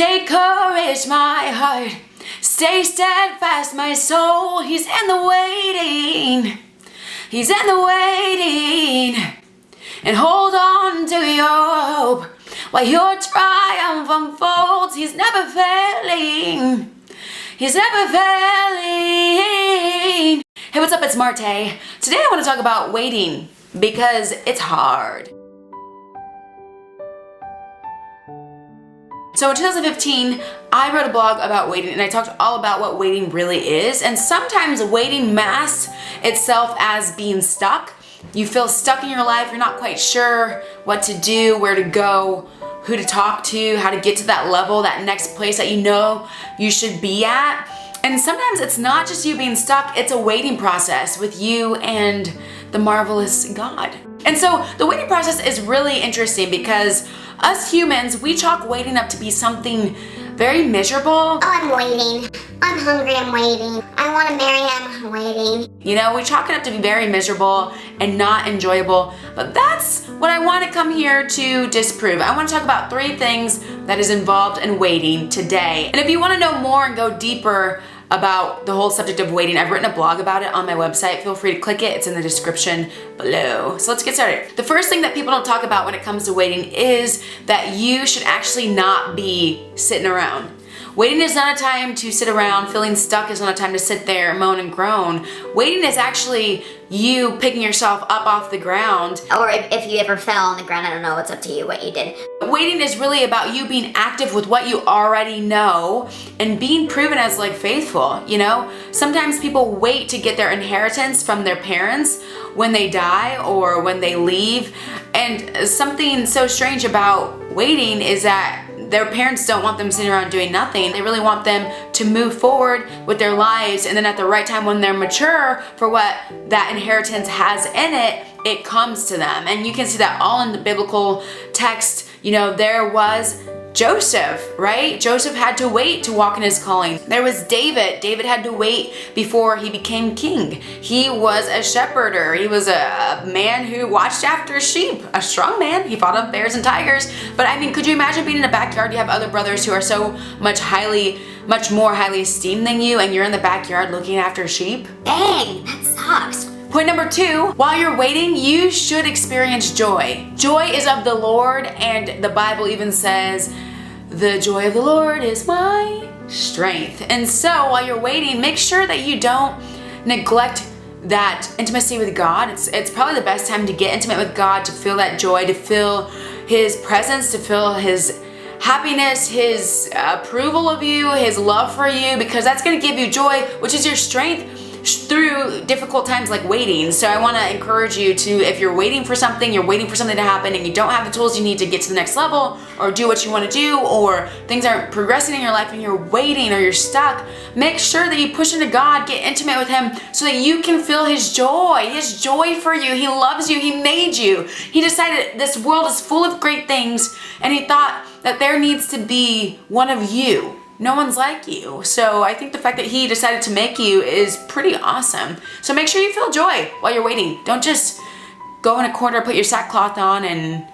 Take courage, my heart. Stay steadfast, my soul. He's in the waiting. He's in the waiting. And hold on to your hope while your triumph unfolds. He's never failing. He's never failing. Hey, what's up? It's Marte. Today I want to talk about waiting because it's hard. So in 2015, I wrote a blog about waiting and I talked all about what waiting really is. And sometimes waiting masks itself as being stuck. You feel stuck in your life, you're not quite sure what to do, where to go, who to talk to, how to get to that level, that next place that you know you should be at. And sometimes it's not just you being stuck, it's a waiting process with you and the marvelous God. And so the waiting process is really interesting because us humans, we chalk waiting up to be something very miserable. Oh, I'm waiting. I'm hungry, I'm waiting. I want to marry him, I'm waiting. You know, we chalk it up to be very miserable and not enjoyable. But that's what I want to come here to disprove. I want to talk about 3 things that is involved in waiting today. And if you want to know more and go deeper about the whole subject of waiting, I've written a blog about it on my website. Feel free to click it. It's in the description below. So let's get started. The first thing that people don't talk about when it comes to waiting is that you should actually not be sitting around. Waiting is not a time to sit around. Feeling stuck is not a time to sit there, moan and groan. Waiting is actually you picking yourself up off the ground. Or if you ever fell on the ground, I don't know, it's up to you what you did. Waiting is really about you being active with what you already know and being proven as like faithful, you know? Sometimes people wait to get their inheritance from their parents when they die or when they leave. And something so strange about waiting is that their parents don't want them sitting around doing nothing. They really want them to move forward with their lives, and then at the right time when they're mature for what that inheritance has in it, it comes to them. And you can see that all in the biblical text. You know, there was Joseph, right? Joseph had to wait to walk in his calling. There was David. David had to wait before he became king. He was a shepherder. He was a man who watched after sheep, a strong man. He fought off bears and tigers. But I mean, could you imagine being in a backyard? You have other brothers who are so much more highly esteemed than you, and you're in the backyard looking after sheep? Dang, that sucks. Point number 2, while you're waiting, you should experience joy. Joy is of the Lord, and the Bible even says, the joy of the Lord is my strength. And so while you're waiting, make sure that you don't neglect that intimacy with God. It's probably the best time to get intimate with God, to feel that joy, to feel His presence, to feel His happiness, His approval of you, His love for you, because that's going to give you joy, which is your strength through difficult times like waiting. So I want to encourage you to, if you're waiting for something, you're waiting for something to happen and you don't have the tools you need to get to the next level or do what you want to do, or things aren't progressing in your life and you're waiting or you're stuck, make sure that you push into God, get intimate with Him so that you can feel His joy for you. He loves you. He made you. He decided this world is full of great things, and He thought that there needs to be one of you. No one's like you. So I think the fact that He decided to make you is pretty awesome. So make sure you feel joy while you're waiting. Don't just go in a corner, put your sackcloth on, and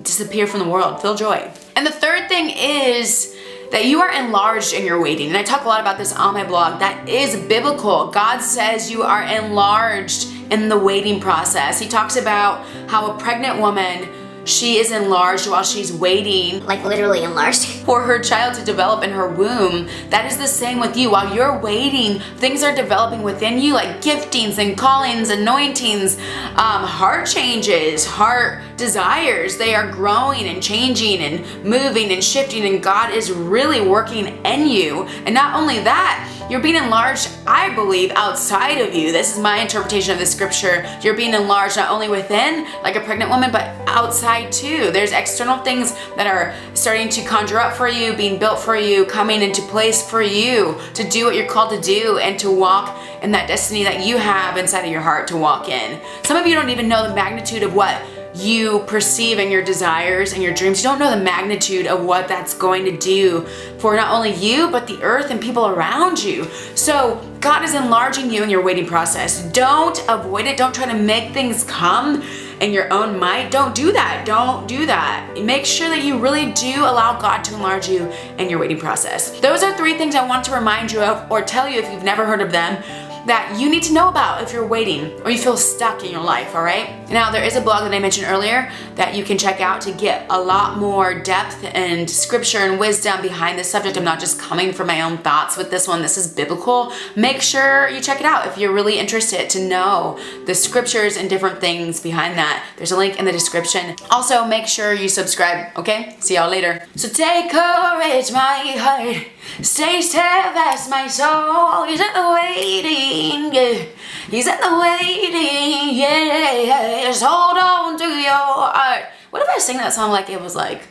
disappear from the world. Feel joy. And the third thing is that you are enlarged in your waiting. And I talk a lot about this on my blog. That is biblical. God says you are enlarged in the waiting process. He talks about how a pregnant woman, she is enlarged while she's waiting. Like literally enlarged. For her child to develop in her womb. That is the same with you. While you're waiting, things are developing within you, like giftings and callings, anointings, heart changes, heart desires. They are growing and changing and moving and shifting, and God is really working in you. And not only that, you're being enlarged, I believe, outside of you. This is my interpretation of the scripture. You're being enlarged not only within, like a pregnant woman, but outside too. There's external things that are starting to conjure up for you, being built for you, coming into place for you to do what you're called to do and to walk in that destiny that you have inside of your heart to walk in. Some of you don't even know the magnitude of what you perceive in your desires and your dreams. You don't know the magnitude of what that's going to do for not only you, but the earth and people around you. So God is enlarging you in your waiting process. Don't avoid it. Don't try to make things come. in your own might, don't do that. Don't do that. Make sure that you really do allow God to enlarge you in your waiting process. Those are 3 things I want to remind you of, or tell you if you've never heard of them, that you need to know about if you're waiting or you feel stuck in your life, all right? Now, there is a blog that I mentioned earlier that you can check out to get a lot more depth and scripture and wisdom behind this subject. I'm not just coming from my own thoughts with this one. This is biblical. Make sure you check it out if you're really interested to know the scriptures and different things behind that. There's a link in the description. Also, make sure you subscribe, okay? See y'all later. So take courage, my heart. Stay steadfast, my soul. He's in the waiting, yeah. He's in the waiting, yeah. Just hold on to your heart. What if I sing that song like it was like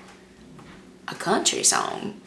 a country song?